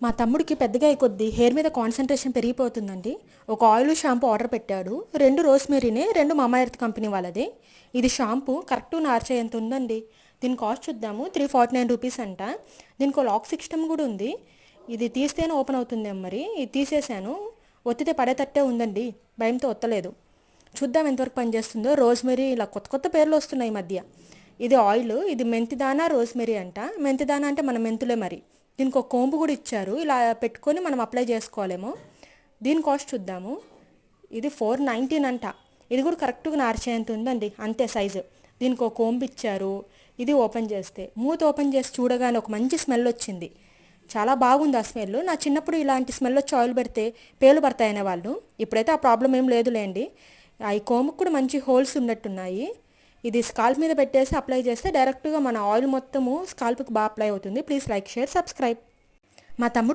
మా తమ్ముడికి పెద్దగా అయ్యే కొద్దీ హెయిర్ మీద కాన్సన్ట్రేషన్ పెరిగిపోతుందండి. ఒక ఆయిల్ షాంపూ ఆర్డర్ పెట్టాడు. 2 రోస్‌మెరీనే, 2 మామా ఎర్త్ కంపెనీ వాళ్ళది. ఇది షాంపూ కరెక్ట్‌గా నార్చేయంత ఉందండి. దీని కాస్ట్ చూద్దాము. 349 రూపీస్ అంట. దీనికో లాక్ సిస్టమ్ కూడా ఉంది. ఇది తీస్తేనే ఓపెన్ అవుతుందేమో మరి. ఇది తీసేసాను. ఒత్తితే పడేటట్టే ఉందండి. భయంతో ఒత్తలేదు. చూద్దాం ఎంతవరకు పనిచేస్తుందో. రోజ్మెరీ ఇలా కొత్త కొత్త పేర్లు వస్తున్నాయి ఈ మధ్య. ఇది ఆయిల్, ఇది మెంతిదానా రోజ్మెరీ అంట. మెంతిదానా అంటే మన మెంతులే మరి. దీనికి ఒక కోంబు కూడా ఇచ్చారు. ఇలా పెట్టుకొని మనం అప్లై చేసుకోవాలేమో. దీని కాస్ట్ చూద్దాము. ఇది 419 అంట. ఇది కూడా కరెక్ట్గా నార్చేంత ఉందండి, అంతే సైజు. దీనికి ఒక కోంబు ఇచ్చారు. ఇది ఓపెన్ చేస్తే, మూత ఓపెన్ చేసి చూడగానే ఒక మంచి స్మెల్ వచ్చింది. చాలా బాగుంది ఆ స్మెల్. నా చిన్నప్పుడు ఇలాంటి స్మెల్ వచ్చి ఆయిల్ పెడితే పేలు పడతాయనే వాళ్ళు. ఇప్పుడైతే ఆ ప్రాబ్లం ఏం లేదులేండి. ఈ కోముకు కూడా మంచి హోల్స్ ఉన్నట్టున్నాయి. ఇది స్కాల్ప్ మీద పెట్టేసి అప్లై చేస్తే డైరెక్ట్గా మన ఆయిల్ మొత్తము స్కాల్ప్కి బాగా అప్లై అవుతుంది. Please like, share, subscribe. మా తమ్ముడు